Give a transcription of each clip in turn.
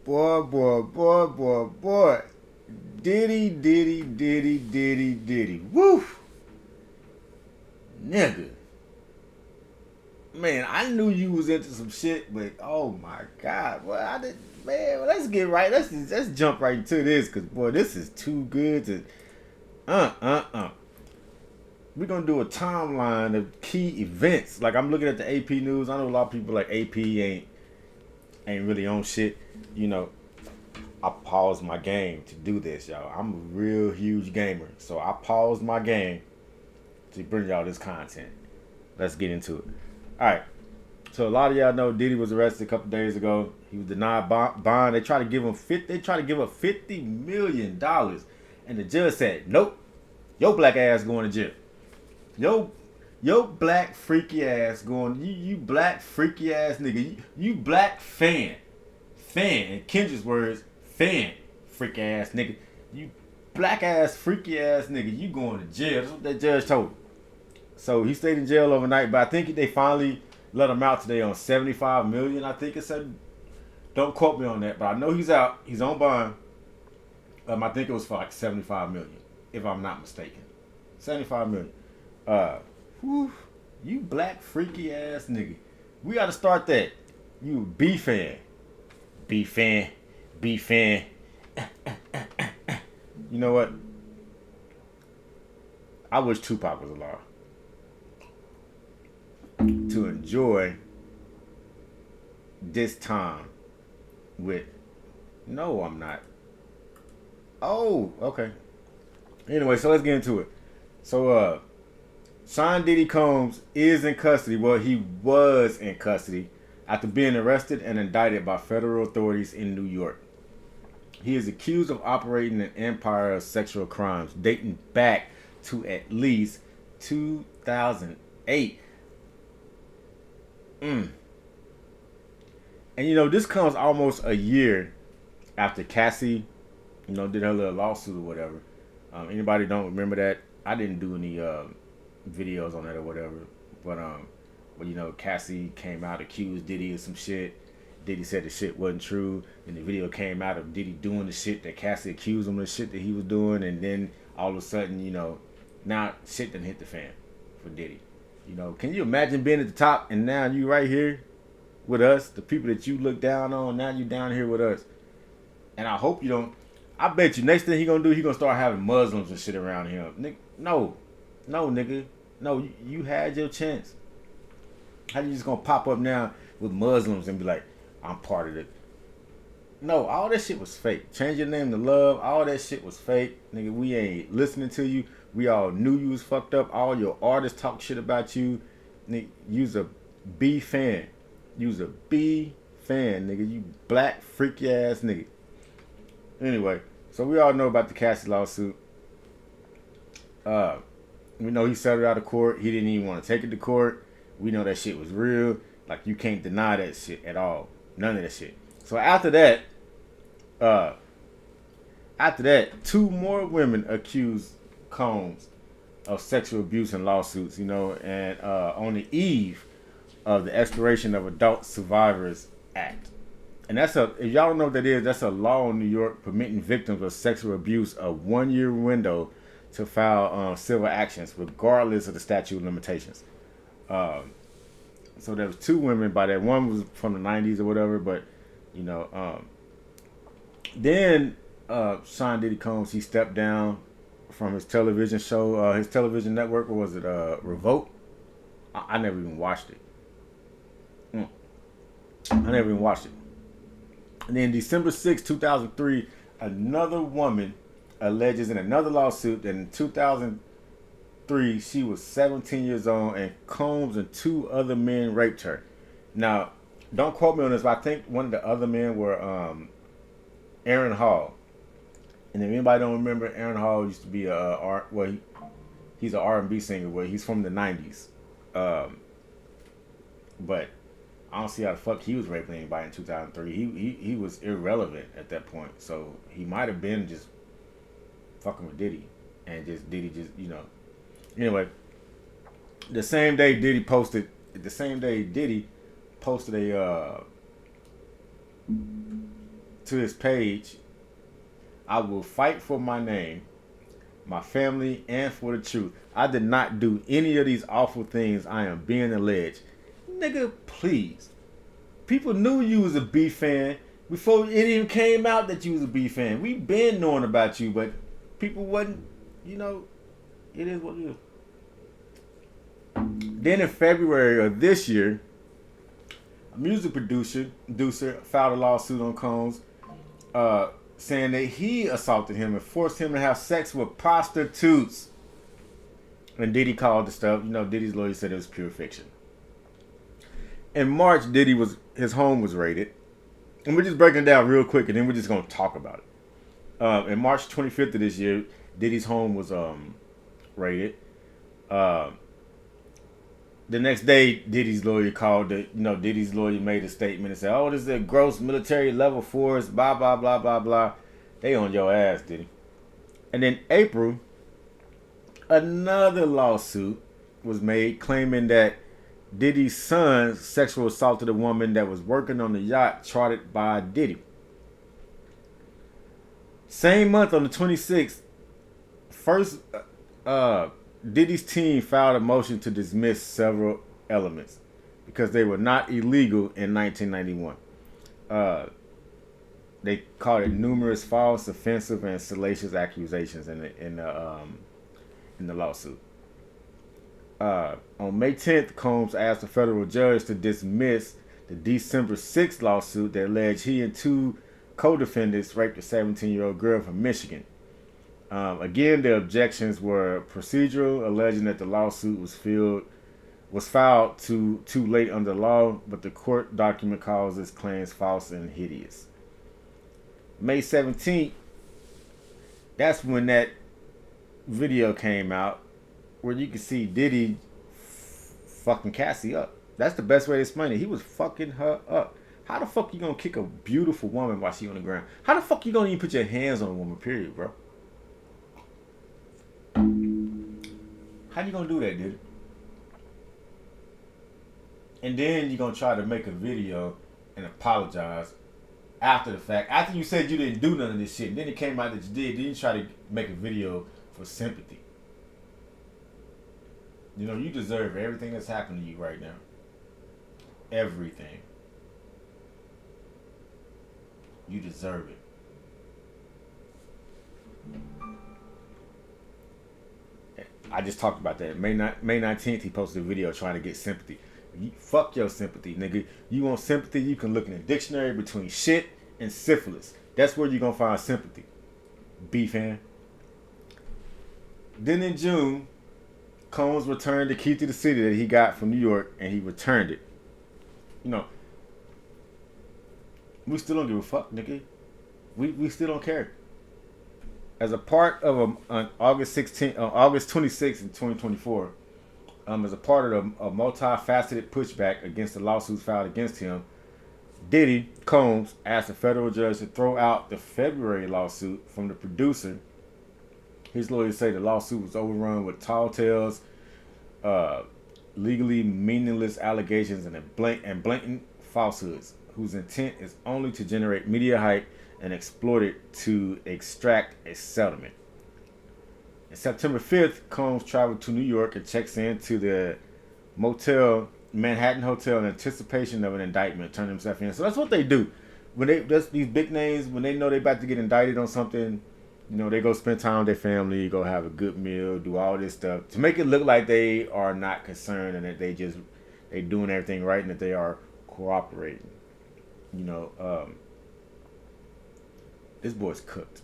boy. Diddy. Woo! Nigga. Man, I knew you was into some shit, but oh my god, boy, I did. Man, well, let's get right. Let's jump right into this, cause boy, this is too good to. We're gonna do a timeline of key events. Like I'm looking at the AP news. I know a lot of people like AP ain't really on shit. You know, I paused my game to do this, y'all. I'm a real huge gamer, so I paused my game to bring y'all this content. Let's get into it. All right. So a lot of y'all know Diddy was arrested a couple days ago. He was denied bond. They tried to give him $50 million, and the judge said, "Nope, your black ass going to jail. Yo black freaky ass going. You black freaky ass nigga. You black fan. In Kendra's words, fan freaky ass nigga. You black ass freaky ass nigga. You going to jail." That's what that judge told him. So he stayed in jail overnight, but I think they finally let him out today on $75 million. I think it said. Don't quote me on that, but I know he's out. He's on bond. I think it was for like $75 million, if I'm not mistaken. $75 million. Whew, you black freaky ass nigga. We gotta start that. You B fan. You know what? I wish Tupac was alive to enjoy this time with. No, I'm not. Oh, okay. Anyway, so let's get into it. So, Sean Diddy Combs is in custody. Well, he was in custody after being arrested and indicted by federal authorities in New York. He is accused of operating an empire of sexual crimes dating back to at least 2008. And you know, this comes almost a year after Cassie, you know, did her little lawsuit or whatever. Anybody don't remember that? I didn't do any videos on that or whatever. But you know, Cassie came out, accused Diddy of some shit. Diddy said the shit wasn't true. And the video came out of Diddy doing the shit that Cassie accused him of the shit that he was doing. And then all of a sudden, you know, now shit done hit the fan for Diddy. You know, can you imagine being at the top and now you right here with us, the people that you look down on, now you down here with us. And I hope you don't. I bet you next thing he gonna do, he gonna start having Muslims and shit around him. No, nigga. No, you had your chance. How you just gonna pop up now with Muslims and be like, I'm part of it? No, all that shit was fake. Change your name to Love. All that shit was fake. Nigga, we ain't listening to you. We all knew you was fucked up. All your artists talk shit about you. Nigga, you's a B fan. You's a B fan, nigga. You black freaky ass nigga. Anyway, so we all know about the Cassie lawsuit. We know he settled out of court. He didn't even want to take it to court. We know that shit was real. Like, you can't deny that shit at all. None of that shit. So after that, two more women accused Combs of sexual abuse and lawsuits, you know, and on the eve of the expiration of Adult Survivors Act. And if y'all don't know what that is, that's a law in New York permitting victims of sexual abuse a 1-year window to file civil actions regardless of the statute of limitations. So there was two women by that. One was from the 90s or whatever, but, you know, then Sean Diddy Combs, he stepped down from his television show, his television network, or was it Revolt? I never even watched it. I never even watched it. And then December 6, 2003, another woman alleges in another lawsuit that in 2003 she was 17 years old and Combs and two other men raped her. Now, don't quote me on this, but I think one of the other men were Aaron Hall. And if anybody don't remember, Aaron Hall used to be he's an R&B singer. Well, he's from the 90s. But I don't see how the fuck he was raping anybody in 2003. He was irrelevant at that point. So he might have been just fucking with Diddy. And Diddy just, you know. Anyway, the same day Diddy posted a to his page, I will fight for my name, my family, and for the truth. I did not do any of these awful things I am being alleged. Nigga, please. People knew you was a B fan before it even came out that you was a B fan. We been knowing about you, but people wasn't, it is what it is. Then in February of this year, a music producer filed a lawsuit on Combs, saying that he assaulted him and forced him to have sex with prostitutes. And Diddy called the stuff, Diddy's lawyer said it was pure fiction. In March, his home was raided. And we're just breaking it down real quick, and then we're just going to talk about it. In March 25th of this year, Diddy's home was raided. The next day, Diddy's lawyer called Diddy's lawyer made a statement and said, "Oh, this is a gross military level force, blah, blah, blah, blah, blah." They on your ass, Diddy. And in April, another lawsuit was made claiming that Diddy's son sexual assaulted a woman that was working on the yacht chartered by Diddy. Same month, on the 26th, Diddy's team filed a motion to dismiss several elements because they were not illegal in 1991. They called it numerous false, offensive, and salacious accusations in the lawsuit. On May 10th, Combs asked a federal judge to dismiss the December 6th lawsuit that alleged he and two co-defendants raped a 17-year-old girl from Michigan. Again, the objections were procedural, alleging that the lawsuit was filed too late under law, but the court document calls his claims false and hideous. May 17th, that's when that video came out where you can see Diddy fucking Cassie up. That's the best way to explain it. He was fucking her up. How the fuck you gonna kick a beautiful woman while she on the ground? How the fuck you gonna even put your hands on a woman, period, bro? How you gonna do that, dude? And then you're gonna try to make a video and apologize after the fact. After you said you didn't do none of this shit, and then it came out that you did. Then you try to make a video for sympathy. You deserve everything that's happening to you right now. Everything. You deserve it. I just talked about that. May 19th, he posted a video trying to get sympathy. Fuck your sympathy, nigga. You want sympathy, you can look in a dictionary between shit and syphilis. That's where you're going to find sympathy. B-fan. Then in June, Combs returned the key to the city that he got from New York, and he returned it. We still don't give a fuck, nigga. We still don't care. As a part of August 26th in 2024, as a part of a multifaceted pushback against the lawsuits filed against him, Diddy Combs asked a federal judge to throw out the February lawsuit from the producer. His lawyers say the lawsuit was overrun with tall tales, legally meaningless allegations, and blatant falsehoods, whose intent is only to generate media hype and exploit it to extract a settlement. On September 5th, Combs traveled to New York and checks into the Manhattan Hotel in anticipation of an indictment, turn himself in. So that's what they do. These big names, when they know they're about to get indicted on something, they go spend time with their family, go have a good meal, do all this stuff to make it look like they are not concerned and that they doing everything right and that they are cooperating. This boy's cooked.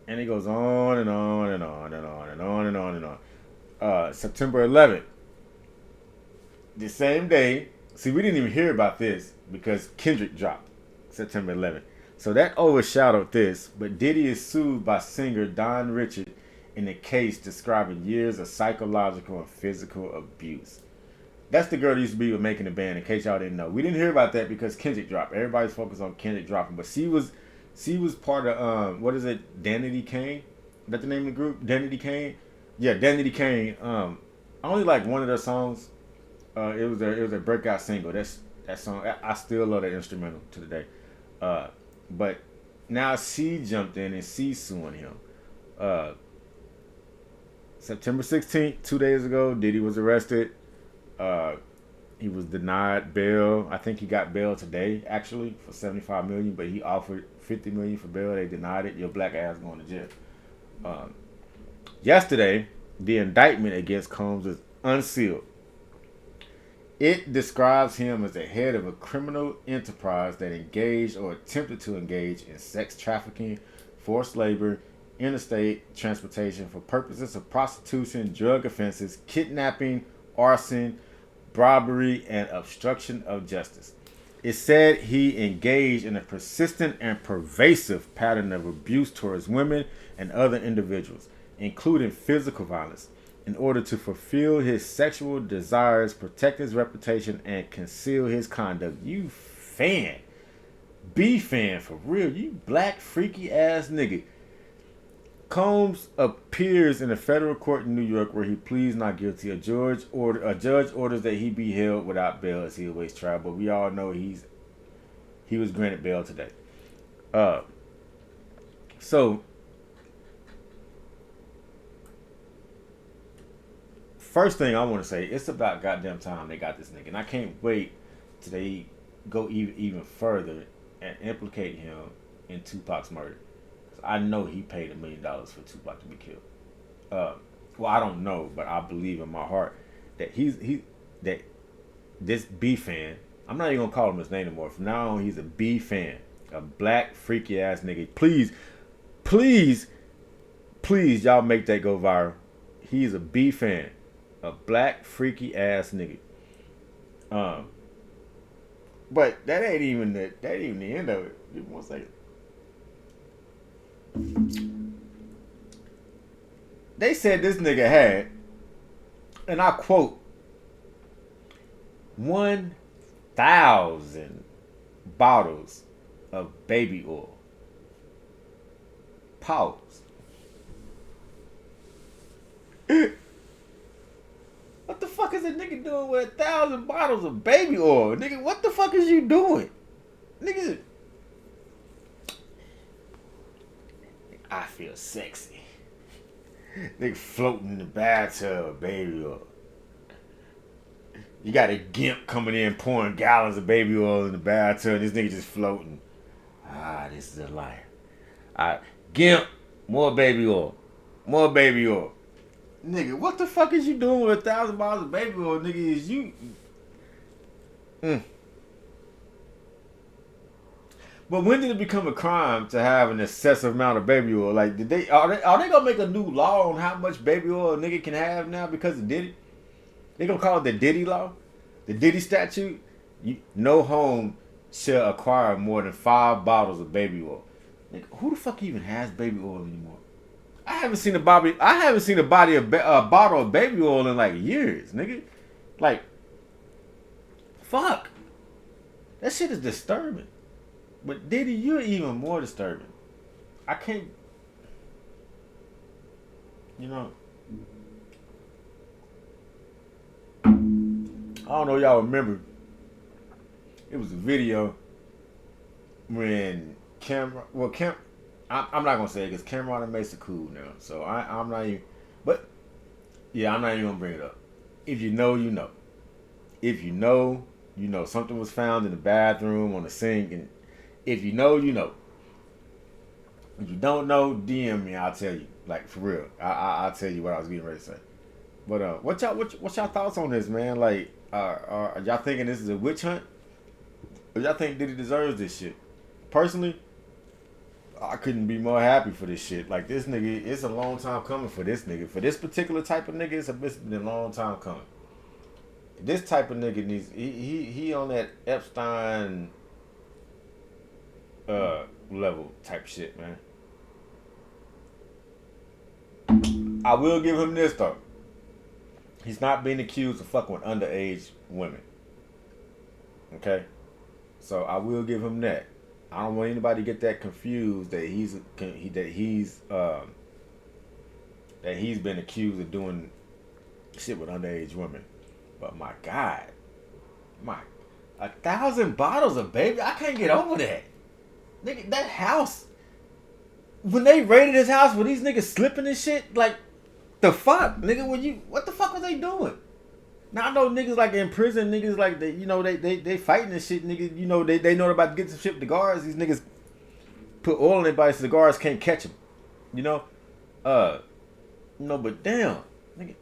And it goes on and on and on and on and on and on and on. September 11th. The same day. See, we didn't even hear about this because Kendrick dropped September 11th. So that overshadowed this. But Diddy is sued by singer Don Richard in a case describing years of psychological and physical abuse. That's the girl that used to be with Making the Band, in case y'all didn't know. We didn't hear about that because Kendrick dropped. Everybody's focused on Kendrick dropping. But she was part of, what is it, Danity Kane? Is that the name of the group? Danity Kane? Yeah, Danity Kane. I only like one of their songs. It was a breakout single. That That song, I still love that instrumental to the day. But now she jumped in and she's suing him. Uh, September 16th, 2 days ago, Diddy was arrested. Uh, he was denied bail. I think he got bail today, actually, for $75 million, but he offered $50 million for bail. They denied it. Your black ass going to jail. Yesterday, the indictment against Combs is unsealed. It describes him as the head of a criminal enterprise that engaged or attempted to engage in sex trafficking, forced labor, interstate transportation for purposes of prostitution, drug offenses, kidnapping, arson, robbery, and obstruction of justice. It said he engaged in a persistent and pervasive pattern of abuse towards women and other individuals, including physical violence, in order to fulfill his sexual desires, protect his reputation, and conceal his conduct. You fan. Be fan for real. You black freaky ass nigga. Combs appears in a federal court in New York where he pleads not guilty. A judge orders that he be held without bail as he awaits trial, but we all know he was granted bail today. So first thing I want to say, it's about goddamn time they got this nigga, and I can't wait till they go even further and implicate him in Tupac's murder. I know he paid $1 million for Tupac to be killed. Well, I don't know, but I believe in my heart that that this B fan. I'm not even gonna call him his name anymore. From now on, he's a B fan, a black freaky ass nigga. Please, please, please, y'all make that go viral. He's a B fan, a black freaky ass nigga. But that ain't even the end of it. Give me 1 second. They said this nigga had, and I quote, 1,000 bottles of baby oil. Pause. What the fuck is a nigga doing with 1,000 bottles of baby oil? Nigga, what the fuck is you doing? Nigga, I feel sexy. Nigga floating in the bathtub, baby oil. You got a gimp coming in pouring gallons of baby oil in the bathtub. This nigga just floating. This is a liar. Gimp, more baby oil. More baby oil. Nigga, what the fuck is you doing with 1,000 bottles of baby oil, nigga? Is you... But when did it become a crime to have an excessive amount of baby oil? Like, are they gonna make a new law on how much baby oil a nigga can have now because of Diddy? They gonna call it the Diddy law, the Diddy statute. No home shall acquire more than 5 bottles of baby oil. Nigga, who the fuck even has baby oil anymore? I haven't seen a bottle of baby oil in like years, nigga. Like, fuck. That shit is disturbing. But Diddy, you're even more disturbing. I can't, I don't know if y'all remember. It was a video when I'm not gonna say it because Cameron and Mesa cool now. So I'm not even, but yeah, I'm not even gonna bring it up. If you know, you know. If you know, you know. Something was found in the bathroom on the sink, and if you know, you know. If you don't know, DM me. I'll tell you. Like, for real. I'll tell you what I was getting ready to say. But what's y'all thoughts on this, man? Like, are y'all thinking this is a witch hunt? Or y'all think Diddy deserves this shit? Personally, I couldn't be more happy for this shit. Like, this nigga, it's a long time coming for this nigga. For this particular type of nigga, it's been a long time coming. This type of nigga needs, he on that Epstein level type shit, man. I will give him this though. He's not being accused of fucking with underage women. Okay? So I will give him that. I don't want anybody to get that confused that he's been accused of doing shit with underage women. But my God, 1,000 bottles of baby. I can't get over that. Nigga, that house. When they raided his house, were these niggas slipping and shit? Like, the fuck, nigga? What the fuck was they doing? Now I know niggas like in prison, niggas like they fighting and shit, niggas. They know about to get some shit with the guards. These niggas put oil in their bodies so the guards can't catch them. But damn, nigga,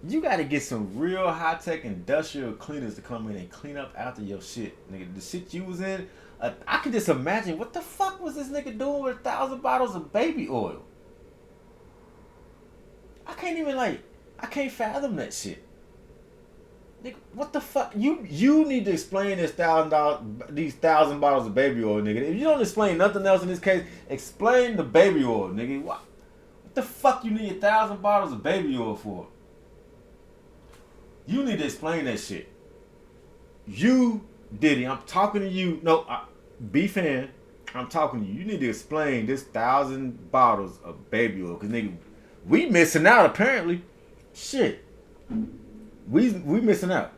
you gotta get some real high tech industrial cleaners to come in and clean up after your shit, nigga. The shit you was in, I can just imagine what the fuck was this nigga doing with 1,000 bottles of baby oil. I can't fathom that shit. Nigga, what the fuck? You need to explain these $1,000 bottles of baby oil, nigga. If you don't explain nothing else in this case, explain the baby oil, nigga. What the fuck you need 1,000 bottles of baby oil for? You need to explain that shit. You, Diddy, I'm talking to you. No, B-Fan, I'm talking to you. You need to explain this 1,000 bottles of baby oil, cause nigga, we missing out apparently. Shit. We missing out.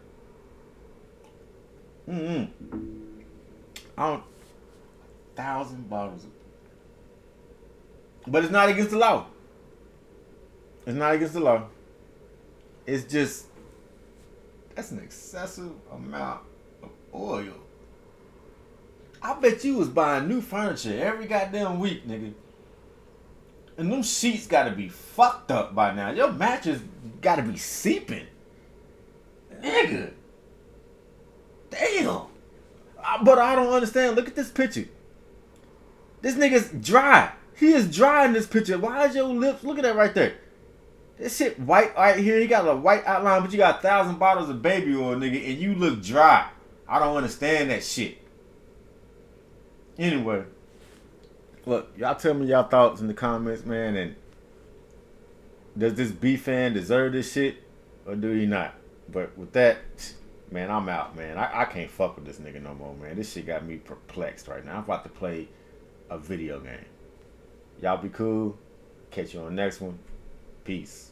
I don't 1,000 bottles. But it's not against the law. It's not against the law. It's just that's an excessive amount of oil. I bet you was buying new furniture every goddamn week, nigga. And them sheets gotta be fucked up by now. Your mattress gotta be seeping. Nigga. Damn. But I don't understand. Look at this picture. This nigga's dry. He is dry in this picture. Why is your lips? Look at that right there. This shit white right here. He got a white outline, but you got 1,000 bottles of baby oil, nigga, and you look dry. I don't understand that shit. Anyway. Look, y'all tell me y'all thoughts in the comments, man, and does this B-Fan deserve this shit, or do he not? But with that, man, I'm out, man. I can't fuck with this nigga no more, man. This shit got me perplexed right now. I'm about to play a video game. Y'all be cool. Catch you on the next one. Peace.